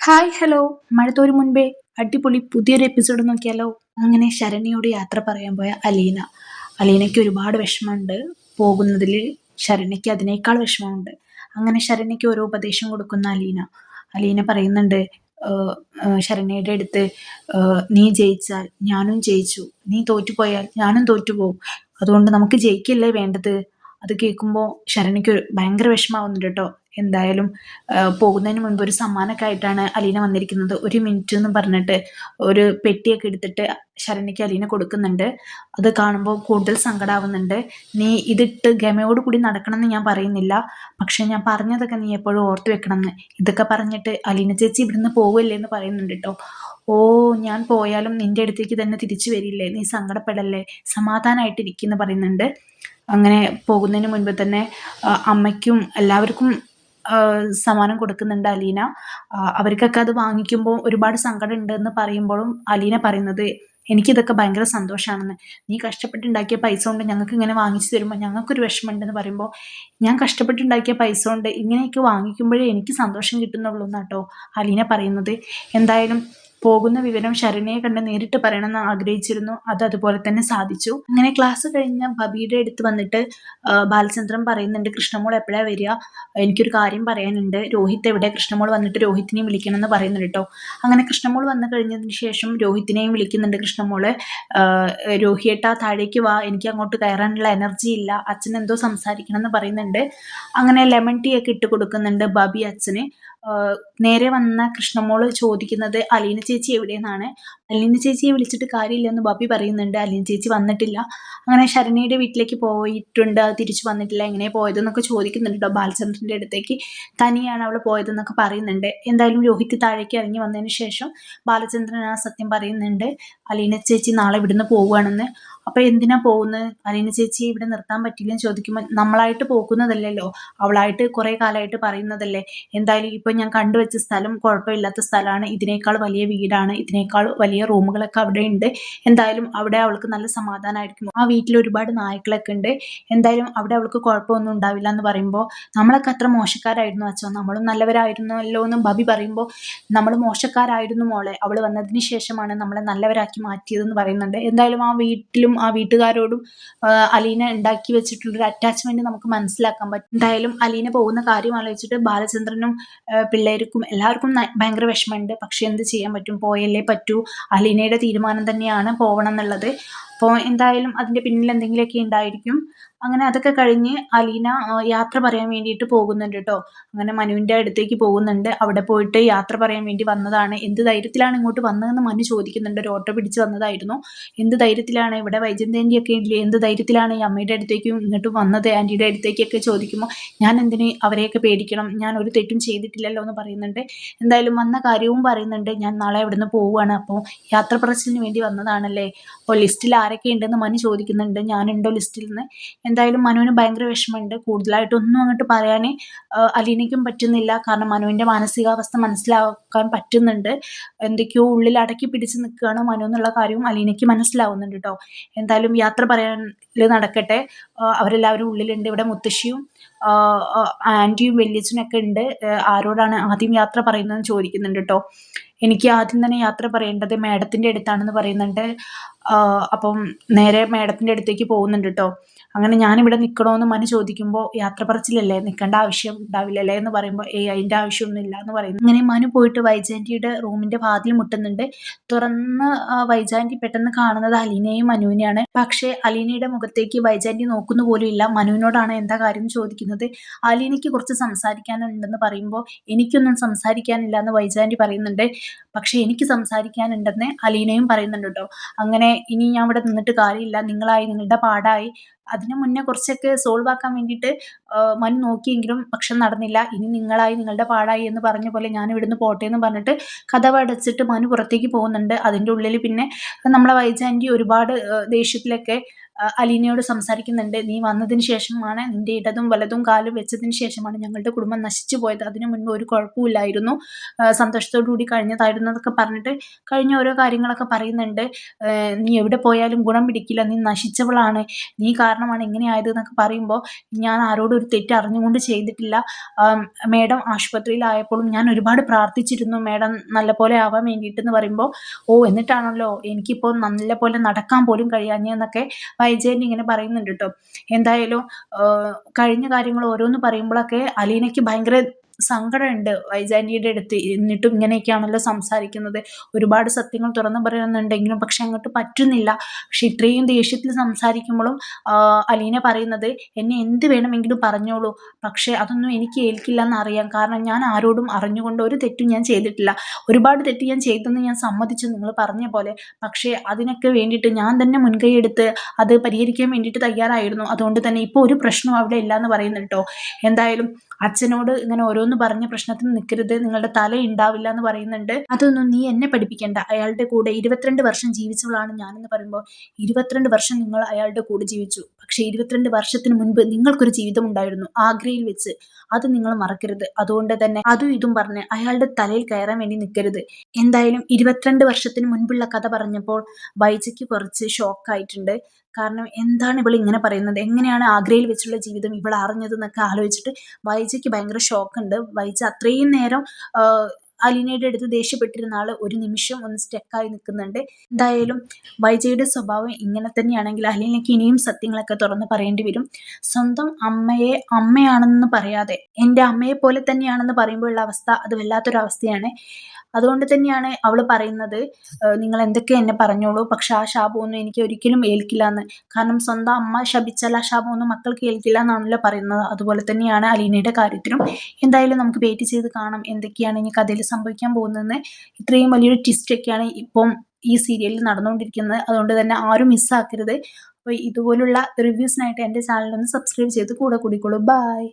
Hi hello മഴത്തോരു മുൻപേ അടിപൊളി പുതിയൊരു എപ്പിസോഡ് നോക്കിയാലോ. അങ്ങനെ ശരണ്യയോട് യാത്ര പറയാൻ പോയ അലീനയ്ക്ക് ഒരുപാട് വിഷമമുണ്ട് പോകുന്നതിൽ. ശരണ്യയ്ക്ക് അതിനേക്കാൾ വിഷമമുണ്ട്. അങ്ങനെ ശരണ്യയ്ക്ക് ഓരോ ഉപദേശം കൊടുക്കുന്ന അലീന പറയുന്നുണ്ട് ശരണ്യയുടെ അടുത്ത്, നീ ജയിച്ചാൽ ഞാനും ജയിച്ചു, നീ തോറ്റുപോയാൽ ഞാനും തോറ്റുപോകും, അതുകൊണ്ട് നമുക്ക് ജയിക്കല്ലേ വേണ്ടത്. അത് കേൾക്കുമ്പോൾ ശരണ്യയ്ക്ക് ഭയങ്കര വിഷമാവുന്നുണ്ട് കേട്ടോ. എന്തായാലും പോകുന്നതിന് മുൻപ് ഒരു സമ്മാനമൊക്കെ ആയിട്ടാണ് അലീന വന്നിരിക്കുന്നത്. ഒരു മിനിറ്റ് എന്ന് പറഞ്ഞിട്ട് ഒരു പെട്ടിയൊക്കെ എടുത്തിട്ട് ശരണ്യയ്ക്ക് അലീന കൊടുക്കുന്നുണ്ട്. അത് കാണുമ്പോൾ കൂടുതൽ സങ്കടമാവുന്നുണ്ട്. നീ ഇതിട്ട് ഗമയോട് കൂടി നടക്കണം എന്ന് ഞാൻ പറയുന്നില്ല, പക്ഷെ ഞാൻ പറഞ്ഞതൊക്കെ നീ എപ്പോഴും ഓർത്ത് വെക്കണം എന്ന്. ഇതൊക്കെ പറഞ്ഞിട്ട് അലീന ചേച്ചി ഇവിടുന്ന് പോവല്ലേ എന്ന് പറയുന്നുണ്ട് കേട്ടോ. ഓ, ഞാൻ പോയാലും നിന്റെ അടുത്തേക്ക് തന്നെ തിരിച്ചു വരില്ലേ, നീ സങ്കടപ്പെടല്ലേ, സമാധാനമായിട്ടിരിക്കുന്നു പറയുന്നുണ്ട്. അങ്ങനെ പോകുന്നതിന് മുൻപ് തന്നെ അമ്മയ്ക്കും എല്ലാവർക്കും സമ്മാനം കൊടുക്കുന്നുണ്ട് അലീന. അവർക്കൊക്കെ അത് വാങ്ങിക്കുമ്പോൾ ഒരുപാട് സങ്കടം ഉണ്ടെന്ന് പറയുമ്പോഴും അലീന പറയുന്നത്, എനിക്കിതൊക്കെ ഭയങ്കര സന്തോഷമാണെന്ന്. നീ കഷ്ടപ്പെട്ടുണ്ടാക്കിയ പൈസ കൊണ്ട് ഞങ്ങൾക്ക് ഇങ്ങനെ വാങ്ങിച്ചു തരുമ്പോൾ ഞങ്ങൾക്കൊരു വിഷമമുണ്ടെന്ന് പറയുമ്പോൾ, ഞാൻ കഷ്ടപ്പെട്ടുണ്ടാക്കിയ പൈസ കൊണ്ട് ഇങ്ങനെയൊക്കെ വാങ്ങിക്കുമ്പോഴേ എനിക്ക് സന്തോഷം കിട്ടുന്നുള്ളൂ എന്നാട്ടോ അലീന പറയുന്നത്. എന്തായാലും പോകുന്ന വിവരം ശരണ്യയെ കണ്ട് നേരിട്ട് പറയണമെന്ന് ആഗ്രഹിച്ചിരുന്നു. അത് അതുപോലെ തന്നെ സാധിച്ചു. അങ്ങനെ ക്ലാസ് കഴിഞ്ഞ ബബിയുടെ അടുത്ത് വന്നിട്ട് ബാലചന്ദ്രൻ പറയുന്നുണ്ട്, കൃഷ്ണമോൾ എപ്പോഴാണ് വരിക, എനിക്കൊരു കാര്യം പറയാനുണ്ട്. രോഹിത് എവിടെ, കൃഷ്ണമോൾ വന്നിട്ട് രോഹിത്തിനെയും വിളിക്കണം എന്ന് പറയുന്നുണ്ട് കേട്ടോ. അങ്ങനെ കൃഷ്ണമോൾ വന്നു കഴിഞ്ഞതിന് ശേഷം രോഹിത്തിനെയും വിളിക്കുന്നുണ്ട് കൃഷ്ണമോള്. രോഹിയേട്ടാ താഴേക്ക് വാ, എനിക്ക് അങ്ങോട്ട് കയറാനുള്ള എനർജി ഇല്ല, അച്ഛൻ എന്തോ സംസാരിക്കണം എന്ന് പറയുന്നുണ്ട്. അങ്ങനെ ലെമൺ ടീ ഒക്കെ ഇട്ട് കൊടുക്കുന്നുണ്ട് ബബി അച്ഛന്. നേരെ വന്ന കൃഷ്ണമോള് ചോദിക്കുന്നത് അലീന ചേച്ചി എവിടെയെന്നാണ്. അലീന ചേച്ചിയെ വിളിച്ചിട്ട് കാര്യമില്ലെന്ന് ബബി പറയുന്നുണ്ട്. അലീന ചേച്ചി വന്നിട്ടില്ല. അങ്ങനെ ശരണ്യയുടെ വീട്ടിലേക്ക് പോയിട്ടുണ്ട്, തിരിച്ചു വന്നിട്ടില്ല, എങ്ങനെ പോയതെന്നൊക്കെ ചോദിക്കുന്നുണ്ട് കേട്ടോ ബാലചന്ദ്രൻ്റെ അടുത്തേക്ക്. തനിയാണ് അവൾ പോയതെന്നൊക്കെ പറയുന്നുണ്ട്. എന്തായാലും രോഹിത് താഴേക്ക് ഇറങ്ങി വന്നതിന് ശേഷം ബാലചന്ദ്രൻ ആ സത്യം പറയുന്നുണ്ട്, അലീന ചേച്ചി നാളെ ഇവിടുന്ന് പോവുകയാണെന്ന്. അപ്പോൾ എന്തിനാ പോകുന്നത്, അലീന ചേച്ചി ഇവിടെ നിർത്താൻ പറ്റില്ലെന്ന് ചോദിക്കുമ്പോൾ, നമ്മളായിട്ട് പോകുന്നതല്ലല്ലോ, അവളായിട്ട് കുറേ കാലമായിട്ട് പറയുന്നതല്ലേ. എന്തായാലും ഇപ്പം ഞാൻ കണ്ടുവച്ച സ്ഥലം കുഴപ്പമില്ലാത്ത സ്ഥലമാണ്, ഇതിനേക്കാൾ വലിയ വീടാണ്, ഇതിനേക്കാൾ വലിയ റൂമുകളൊക്കെ അവിടെ ഉണ്ട്. എന്തായാലും അവിടെ അവൾക്ക് നല്ല സമാധാനമായിരിക്കും. ആ വീട്ടിൽ ഒരുപാട് നായ്ക്കളൊക്കെ ഉണ്ട്. എന്തായാലും അവിടെ അവൾക്ക് കുഴപ്പമൊന്നും ഉണ്ടാവില്ല എന്ന് പറയുമ്പോൾ, നമ്മളൊക്കെ അത്ര മോശക്കാരായിരുന്നു അച്ഛോ, നമ്മളും നല്ലവരായിരുന്നല്ലോ എന്ന് ബബി പറയുമ്പോൾ, നമ്മൾ മോശക്കാരായിരുന്നു മോളെ, അവൾ വന്നതിന് ശേഷമാണ് നമ്മളെ നല്ലവരാക്കി മാറ്റിയതെന്ന് പറയുന്നുണ്ട്. എന്തായാലും ആ വീട്ടിലും ആ വീട്ടുകാരോടും അലീന ഉണ്ടാക്കി വെച്ചിട്ടുള്ളൊരു അറ്റാച്ച്മെന്റ് നമുക്ക് മനസ്സിലാക്കാൻ പറ്റും. എന്തായാലും അലീന പോകുന്ന കാര്യം ആലോചിച്ചിട്ട് ബാലചന്ദ്രനും പിള്ളേർക്കും എല്ലാവർക്കും ഭയങ്കര വിഷമമുണ്ട്. പക്ഷെ എന്ത് ചെയ്യാൻ പറ്റും, പോയല്ലേ പറ്റൂ. അലീനയുടെ തീരുമാനം തന്നെയാണ് പോകണം എന്നുള്ളത്. അപ്പോൾ എന്തായാലും അതിൻ്റെ പിന്നിൽ എന്തെങ്കിലുമൊക്കെ ഉണ്ടായിരിക്കും. അങ്ങനെ അതൊക്കെ കഴിഞ്ഞ് അലീന യാത്ര പറയാൻ വേണ്ടിയിട്ട് പോകുന്നുണ്ട് കേട്ടോ. അങ്ങനെ മനുവിൻ്റെ അടുത്തേക്ക് പോകുന്നുണ്ട്. അവിടെ പോയിട്ട് യാത്ര പറയാൻ വേണ്ടി വന്നതാണ്, എന്ത് ധൈര്യത്തിലാണ് ഇങ്ങോട്ട് വന്നതെന്ന് മനു ചോദിക്കുന്നുണ്ട്. ഒരു ഓട്ടോ പിടിച്ച് വന്നതായിരുന്നു, എന്ത് ധൈര്യത്തിലാണ്, ഇവിടെ വൈജയന്തി ഇല്ലേ, എന്ത് ധൈര്യത്തിലാണ് ഈ അമ്മയുടെ അടുത്തേക്കും ഇങ്ങോട്ട് വന്നത്, ആൻറ്റിയുടെ അടുത്തേക്കൊക്കെ ചോദിക്കുമ്പോൾ, ഞാൻ എന്തിന് അവരെയൊക്കെ പേടിക്കണം, ഞാൻ ഒരു തെറ്റും ചെയ്തിട്ടില്ലല്ലോ എന്ന് പറയുന്നുണ്ട്. എന്തായാലും വന്ന കാര്യവും പറയുന്നുണ്ട്, ഞാൻ നാളെ ഇവിടുന്ന് പോവുകയാണ്, അപ്പോൾ യാത്ര പറച്ചിലിന് വേണ്ടി വന്നതാണല്ലേ, അപ്പോൾ ലിസ്റ്റിൽ ആരൊക്കെ ഉണ്ടെന്ന് മനു ചോദിക്കുന്നുണ്ട്. ഞാനുണ്ടോ ലിസ്റ്റിൽ നിന്ന്. എന്തായാലും മനുവിന് ഭയങ്കര വിഷമമുണ്ട്. കൂടുതലായിട്ടൊന്നും അങ്ങോട്ട് പറയാൻ അലീനയ്ക്കും പറ്റുന്നില്ല. കാരണം മനുവിൻ്റെ മാനസികാവസ്ഥ മനസ്സിലാക്കാൻ പറ്റുന്നുണ്ട്. എന്തൊക്കെയോ ഉള്ളിൽ അടക്കി പിടിച്ച് നിൽക്കുകയാണ് മനു എന്നുള്ള കാര്യവും അലീനയ്ക്ക് മനസ്സിലാവുന്നുണ്ട് കേട്ടോ. എന്തായാലും യാത്ര പറയാൻ നടക്കട്ടെ. അവരെല്ലാവരും ഉള്ളിലുണ്ട്. ഇവിടെ മുത്തശ്ശിയും ആൻറ്റിയും വല്യച്ഛനൊക്കെ ഉണ്ട്. ആരോടാണ് ആദ്യം യാത്ര പറയുന്നതെന്ന് ചോദിക്കുന്നുണ്ട് കേട്ടോ. എനിക്ക് ആദ്യം തന്നെ യാത്ര പറയേണ്ടത് മേഡത്തിൻ്റെ അടുത്താണെന്ന് പറയുന്നുണ്ട്. അപ്പം നേരെ മേഡത്തിൻ്റെ അടുത്തേക്ക് പോകുന്നുണ്ട് കേട്ടോ. അങ്ങനെ ഞാനിവിടെ നിൽക്കണമെന്ന് മനു ചോദിക്കുമ്പോൾ, യാത്ര പറച്ചിലല്ലേ, നിൽക്കേണ്ട ആവശ്യം ഉണ്ടാവില്ലല്ലേ എന്ന് പറയുമ്പോൾ, അതിൻ്റെ ആവശ്യമൊന്നുമില്ല എന്ന് പറയുന്നു. അങ്ങനെ മനു പോയിട്ട് വൈജാൻറ്റിയുടെ റൂമിൻ്റെ വാതിൽ മുട്ടുന്നുണ്ട്. തുറന്ന് വൈജാൻറ്റി പെട്ടെന്ന് കാണുന്നത് അലീനയും മനുവിനെയാണ്. പക്ഷേ അലീനയുടെ മുഖത്തേക്ക് വൈജാൻറ്റി നോക്കുന്ന പോലും ഇല്ല. മനുവിനോടാണ് എന്താ കാര്യം ചോദിക്കുന്നത്. അലീനയ്ക്ക് കുറച്ച് സംസാരിക്കാനുണ്ടെന്ന് പറയുമ്പോൾ, എനിക്കൊന്നും സംസാരിക്കാനില്ല എന്ന് വൈജാൻറ്റി പറയുന്നുണ്ട്. പക്ഷേ എനിക്ക് സംസാരിക്കാനുണ്ടെന്ന് അലീനയും പറയുന്നുണ്ട് കേട്ടോ. അങ്ങനെ ഇനി ഞാൻ ഇവിടെ നിന്നിട്ട് കാര്യമില്ല, നിങ്ങളായി നിങ്ങളുടെ പാടായി. അതിന് മുന്നേ കുറച്ചൊക്കെ സോൾവ് ആക്കാൻ വേണ്ടിയിട്ട് മനു നോക്കിയെങ്കിലും പക്ഷെ നടന്നില്ല. ഇനി നിങ്ങളായി നിങ്ങളുടെ പാടായി എന്ന് പറഞ്ഞ പോലെ ഞാൻ ഇവിടുന്ന് പോട്ടെ എന്ന് പറഞ്ഞിട്ട് കതവ് അടച്ചിട്ട് മനു പുറത്തേക്ക് പോകുന്നുണ്ട്. അതിൻ്റെ ഉള്ളിൽ പിന്നെ നമ്മളെ വൈജാൻറ്റി ഒരുപാട് ദേഷ്യത്തിലൊക്കെ അലീനയോട് സംസാരിക്കുന്നുണ്ട്. നീ വന്നതിന് ശേഷമാണ്, നിന്റെ ഇടതും വലതും കാലും വെച്ചതിന് ശേഷമാണ് ഞങ്ങളുടെ കുടുംബം നശിച്ചു പോയത്. അതിനു മുൻപ് ഒരു കുഴപ്പമില്ലായിരുന്നു, സന്തോഷത്തോടു കൂടി കഴിഞ്ഞതായിരുന്നു എന്നൊക്കെ പറഞ്ഞിട്ട് കഴിഞ്ഞ ഓരോ കാര്യങ്ങളൊക്കെ പറയുന്നുണ്ട്. നീ എവിടെ പോയാലും ഗുണം പിടിക്കില്ല, നീ നശിച്ചവളാണ്, നീ കാരണമാണ് ഇങ്ങനെ ആയത് എന്നൊക്കെ പറയുമ്പോൾ ഞാൻ ആരോടും ഒരു തെറ്റ് അറിഞ്ഞുകൊണ്ട് ചെയ്തിട്ടില്ല. മേഡം ആശുപത്രിയിലായപ്പോഴും ഞാൻ ഒരുപാട് പ്രാർത്ഥിച്ചിരുന്നു മേഡം നല്ലപോലെ ആവാൻ വേണ്ടിയിട്ടെന്ന് പറയുമ്പോൾ, ഓ എന്നിട്ടാണല്ലോ എനിക്കിപ്പോൾ നല്ലപോലെ നടക്കാൻ പോലും കഴിയാഞ്ഞെന്നൊക്കെ വൈജയന്തി ഇങ്ങനെ പറയുന്നുണ്ട് കേട്ടോ. എന്തായാലും കഴിഞ്ഞ കാര്യങ്ങൾ ഓരോന്ന് പറയുമ്പോഴൊക്കെ അലീനയ്ക്ക് ഭയങ്കര സങ്കടമുണ്ട് വൈജാന്റിയുടെ അടുത്ത്. എന്നിട്ടും ഇങ്ങനെയൊക്കെയാണല്ലോ സംസാരിക്കുന്നത്, ഒരുപാട് സത്യങ്ങൾ തുറന്നു പറയുന്നുണ്ടെങ്കിലും പക്ഷെ അങ്ങോട്ട് പറ്റുന്നില്ല. പക്ഷെ ഇത്രയും ദേഷ്യത്തിൽ സംസാരിക്കുമ്പോഴും അലീന പറയുന്നത്, എന്നെ എന്ത് വേണമെങ്കിലും പറഞ്ഞോളൂ, പക്ഷെ അതൊന്നും എനിക്ക് ഏൽക്കില്ല എന്നറിയാം. കാരണം ഞാൻ ആരോടും അറിഞ്ഞുകൊണ്ട് ഒരു തെറ്റും ഞാൻ ചെയ്തിട്ടില്ല. ഒരുപാട് തെറ്റ് ഞാൻ ചെയ്തെന്ന് ഞാൻ സമ്മതിച്ചു നിങ്ങൾ പറഞ്ഞ പോലെ. പക്ഷേ അതിനൊക്കെ വേണ്ടിയിട്ട് ഞാൻ തന്നെ മുൻകൈ എടുത്ത് അത് പരിഹരിക്കാൻ വേണ്ടിയിട്ട് തയ്യാറായിരുന്നു. അതുകൊണ്ട് തന്നെ ഇപ്പോൾ ഒരു പ്രശ്നവും അവിടെ ഇല്ല എന്ന് പറയുന്നു കേട്ടോ. എന്തായാലും അച്ഛനോട് ഇങ്ങനെ ഓരോന്ന് പറഞ്ഞ പ്രശ്നത്തിന് നിൽക്കരുത്, നിങ്ങളുടെ തല ഉണ്ടാവില്ല എന്ന് പറയുന്നുണ്ട്. അതൊന്നും നീ എന്നെ പഠിപ്പിക്കേണ്ട, അയാളുടെ കൂടെ 22 വർഷം ജീവിച്ചവളാണ് ഞാനെന്ന് പറയുമ്പോൾ, 22 വർഷം നിങ്ങൾ അയാളുടെ കൂടെ ജീവിച്ചു, പക്ഷെ 22 വർഷത്തിന് മുൻപ് നിങ്ങൾക്കൊരു ജീവിതം ഉണ്ടായിരുന്നു ആഗ്രയിൽ വെച്ച്, അത് നിങ്ങൾ മറക്കരുത്. അതുകൊണ്ട് തന്നെ അതും ഇതും പറഞ്ഞ് അയാളുടെ തലയിൽ കയറാൻ വേണ്ടി നിൽക്കരുത്. എന്തായാലും 22 വർഷത്തിന് മുൻപുള്ള കഥ പറഞ്ഞപ്പോൾ വൈജയ്ക്ക് കുറച്ച് ഷോക്കായിട്ടുണ്ട്. കാരണം എന്താണ് ഇവൾ ഇങ്ങനെ പറയുന്നത്, എങ്ങനെയാണ് ആഗ്രയിൽ വെച്ചുള്ള ജീവിതം ഇവൾ അറിഞ്ഞത് എന്നൊക്കെ ആലോചിച്ചിട്ട് വൈജയ്ക്ക് ഭയങ്കര ഷോക്കുണ്ട്. വൈജ അത്രയും നേരം അലീനയുടെ അടുത്ത് ദേഷ്യപ്പെട്ടിരുന്ന ആള് ഒരു നിമിഷം ഒന്ന് സ്റ്റക്കായി നിൽക്കുന്നുണ്ട്. എന്തായാലും വൈജയുടെ സ്വഭാവം ഇങ്ങനെ തന്നെയാണെങ്കിൽ അലീനയ്ക്ക് ഇനിയും സത്യങ്ങളൊക്കെ തുറന്ന് പറയേണ്ടി വരും. സ്വന്തം അമ്മയെ അമ്മയാണെന്ന് പറയാതെ എൻ്റെ അമ്മയെ പോലെ തന്നെയാണെന്ന് പറയുമ്പോഴുള്ള അവസ്ഥ അത് വല്ലാത്തൊരു അവസ്ഥയാണ്. അതുകൊണ്ട് തന്നെയാണ് അവൾ പറയുന്നത്, നിങ്ങൾ എന്തൊക്കെ എന്നെ പറഞ്ഞോളൂ, പക്ഷെ ആ ശാപമൊന്നും എനിക്ക് ഒരിക്കലും ഏൽക്കില്ല എന്ന്. കാരണം സ്വന്തം അമ്മ ശപിച്ചാൽ ആ ശാപമൊന്നും മക്കൾക്ക് ഏൽക്കില്ല എന്നാണല്ലോ പറയുന്നത്. അതുപോലെ തന്നെയാണ് അലീനയുടെ കാര്യത്തിലും. എന്തായാലും നമുക്ക് വെയിറ്റ് ചെയ്ത് കാണാം എന്തൊക്കെയാണ് ഇനി കഥയിൽ സംഭവിക്കാൻ പോകുന്നതെന്ന്. ഇത്രയും വലിയൊരു ട്വിസ്റ്റൊക്കെയാണ് ഇപ്പം ഈ സീരിയലിൽ നടന്നുകൊണ്ടിരിക്കുന്നത്. അതുകൊണ്ട് തന്നെ ആരും മിസ്സാക്കരുത്. അപ്പോൾ ഇതുപോലുള്ള റിവ്യൂസിനായിട്ട് എൻ്റെ ചാനൽ ഒന്ന് സബ്സ്ക്രൈബ് ചെയ്ത് കൂടെ കൂടിക്കോളൂ. ബൈ.